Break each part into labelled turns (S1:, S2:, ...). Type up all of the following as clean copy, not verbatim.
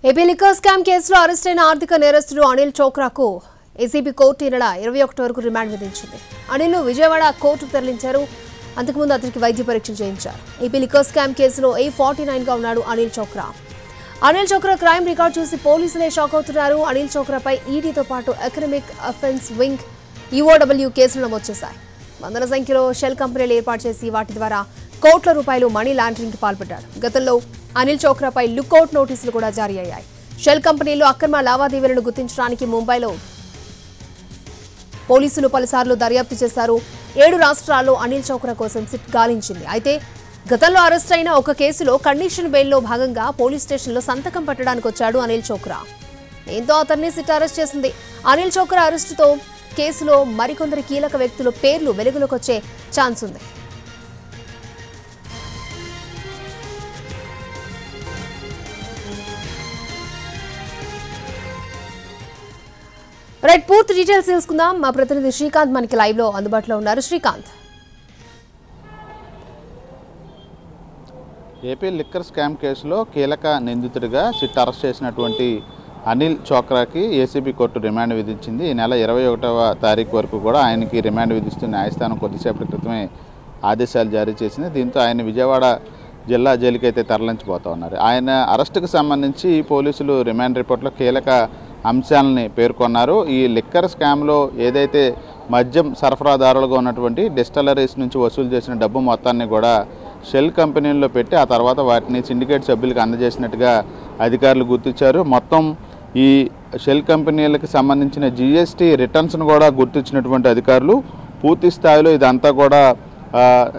S1: AP liquor scam కేసులో arrest అయిన ఆర్థిక నేరస్తుడు అనిల్ చోక్రాకు ఏసీబీ కోర్టు ఈ నెల 21 వరకు రిమాండ్ విధించింది. అనిల్ను విజయవాడ కోర్టుకు తరలించారు. అంతకుముందు అతనికి వైద్య పరీక్షలు చేయించారు. ఏపీ లిక్కర్ స్కామ్ కేసులో A49 గా ఉన్నాడు అనిల్ చోక్రా. అనిల్ చోక్రా క్రైమ్ రికార్డ్ చూసి పోలీసులే షాక్ అవుతున్నారు. అనిల్ చోక్రాపై ఈడీతో పాటు ఎకనామిక్ అఫెన్స్ వింగ్ EOW కేసులు నమోదు చేశాయి. వందల సంఖ్యలో షెల్ కంపెనీలు ఏర్పాటు చేసి వాటి ద్వారా కోట్ల రూపాయలు మనీ లాండరింగ్ కి పాల్పడ్డాడు. గతంలో అనిల్ చోక్రాపై లుక్అవుట్ నోటీసులు కూడా జారీ అయ్యాయి. షెల్ కంపెనీలో అక్రమ లావాదేవీలను గుర్తించడానికి ముంబైలో పోలీసులు పలుసార్లు దర్యాప్తు చేశారు. 7 రాష్ట్రాల్లో అనిల్ చోక్రా కోసం సిట్ గాలించింది. అయితే గతంలో అరెస్ట్ అయిన ఒక కేసులో కండిషన్ బెయిల్లో భాగంగా పోలీస్ స్టేషన్లో సంతకం పెట్టడానికి వచ్చాడు అనిల్ చోక్రా. దీంతో అతన్ని సిట్ అరెస్ట్ చేసింది. అనిల్ చోక్రా అరెస్టుతో కేసులో మరికొందరు కీలక వ్యక్తుల పేర్లు వెలుగులోకి వచ్చే ఛాన్స్ ఉంది. రైట్, పూర్తి డీటెయిల్స్ తెలుసుకుందాం. మా ప్రతినిధి శ్రీకాంత్ మనకి లైవ్ లో అందుబాటులో ఉన్నారు. శ్రీకాంత్,
S2: ఏపీ లిక్కర్ స్కామ్ కేసులో కీలక నిందితుడిగా సిట్ అరెస్ట్ చేసినటువంటి అనిల్ చోక్రాకి ఏసీబీ కోర్టు రిమాండ్ విధించింది. ఈ నెల 21వ తారీఖు వరకు కూడా ఆయనకి రిమాండ్ విధిస్తూ న్యాయస్థానం కొద్దిసేపటి క్రితమే ఆదేశాలు జారీ చేసింది. దీంతో ఆయన విజయవాడ జిల్లా జైలుకి అయితే తరలించబోతా ఉన్నారు. ఆయన అరెస్టుకు సంబంధించి పోలీసులు రిమాండ్ రిపోర్ట్లో కీలక అంశాలని పేర్కొన్నారు. ఈ లిక్కర్ స్కామ్లో ఏదైతే మద్యం సరఫరాదారులుగా ఉన్నటువంటి డిస్టిలరీస్ నుంచి వసూలు చేసిన డబ్బు మొత్తాన్ని కూడా షెల్ కంపెనీల్లో పెట్టి ఆ తర్వాత వాటిని సిండికేట్ సభ్యులకు అందజేసినట్టుగా అధికారులు గుర్తించారు. మొత్తం ఈ షెల్ కంపెనీలకు సంబంధించిన GST రిటర్న్స్ను కూడా గుర్తించినటువంటి అధికారులు పూర్తి స్థాయిలో ఇదంతా కూడా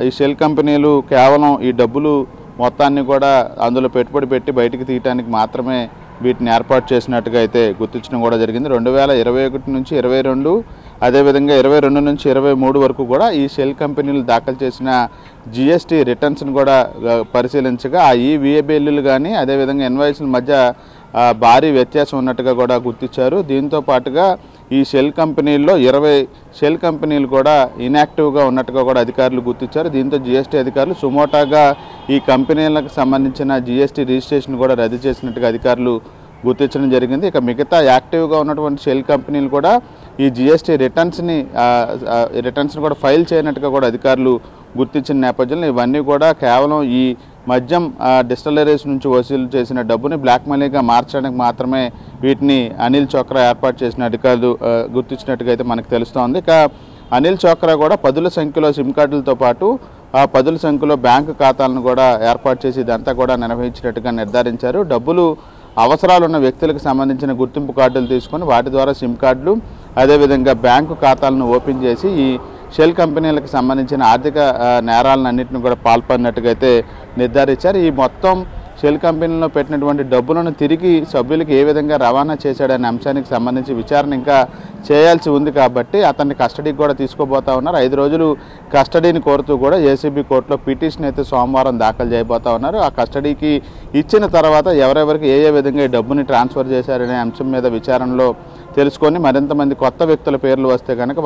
S2: ఈ షెల్ కంపెనీలు కేవలం ఈ డబ్బులు మొత్తాన్ని కూడా అందులో పెట్టుబడి పెట్టి బయటికి తీయడానికి మాత్రమే వీటిని ఏర్పాటు చేసినట్టుగా అయితే గుర్తించడం కూడా జరిగింది. 2021 నుంచి 22, అదేవిధంగా 22 నుంచి 23 వరకు కూడా ఈ షెల్ కంపెనీలు దాఖలు చేసిన GST రిటర్న్స్ను కూడా పరిశీలించగా ఆ VA బిల్లులు కానీ అదేవిధంగా ఇన్వాయిస్ల మధ్య భారీ వ్యత్యాసం ఉన్నట్టుగా కూడా గుర్తించారు. దీంతో పాటుగా ఈ షెల్ కంపెనీల్లో 20 షెల్ కంపెనీలు కూడా ఇన్యాక్టివ్గా ఉన్నట్టుగా కూడా అధికారులు గుర్తించారు. దీంతో GST అధికారులు సుమోటాగా ఈ కంపెనీలకు సంబంధించిన GST రిజిస్ట్రేషన్ కూడా రద్దు చేసినట్టుగా అధికారులు గుర్తించడం జరిగింది. ఇక మిగతా యాక్టివ్గా ఉన్నటువంటి షెల్ కంపెనీలు కూడా ఈ GST రిటర్న్స్ని కూడా ఫైల్ చేయనట్టుగా కూడా అధికారులు గుర్తించిన నేపథ్యంలో ఇవన్నీ కూడా కేవలం ఈ మద్యం డిస్టిలరీస్ నుంచి వసూలు చేసిన డబ్బుని బ్లాక్ మనీగా మార్చడానికి మాత్రమే వీటిని అనిల్ చోక్రా ఏర్పాటు చేసిన అధికారులు గుర్తించినట్టుగా అయితే మనకు తెలుస్తోంది. ఇక అనిల్ చోక్రా కూడా పదుల సంఖ్యలో సిమ్ కార్డులతో పాటు ఆ పదుల సంఖ్యలో బ్యాంకు ఖాతాలను కూడా ఏర్పాటు చేసి ఇదంతా కూడా నిర్వహించినట్టుగా నిర్ధారించారు. డబ్బులు అవసరాలు ఉన్న వ్యక్తులకు సంబంధించిన గుర్తింపు కార్డులు తీసుకొని వాటి ద్వారా సిమ్ కార్డులు అదేవిధంగా బ్యాంకు ఖాతాలను ఓపెన్ చేసి ఈ షెల్ కంపెనీలకు సంబంధించిన ఆర్థిక నేరాలన్నింటినీ కూడా పాల్పడినట్టుగా అయితే నిర్ధారించారు. ఈ మొత్తం షెల్ కంపెనీలో పెట్టినటువంటి డబ్బులను తిరిగి సభ్యులకు ఏ విధంగా రవాణా చేశాడనే అంశానికి సంబంధించి విచారణ ఇంకా చేయాల్సి ఉంది కాబట్టి అతన్ని కస్టడీకి కూడా తీసుకోబోతా ఉన్నారు. 5 రోజులు కస్టడీని కోరుతూ కూడా ఏసీబీ కోర్టులో పిటిషన్ అయితే సోమవారం దాఖలు చేయబోతా ఉన్నారు. ఆ కస్టడీకి ఇచ్చిన తర్వాత ఎవరెవరికి ఏ విధంగా ఈ డబ్బుని ట్రాన్స్ఫర్ చేశారనే అంశం మీద విచారణలో తెలుసుకొని మరింతమంది కొత్త వ్యక్తుల పేర్లు వస్తే కనుక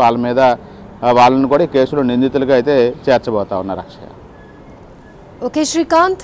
S2: వాళ్ళని కూడా ఈ కేసులో నిందితులుగా అయితే చేర్చబోతా ఉన్నారు. అక్షయ.
S1: ఓకే శ్రీకాంత్.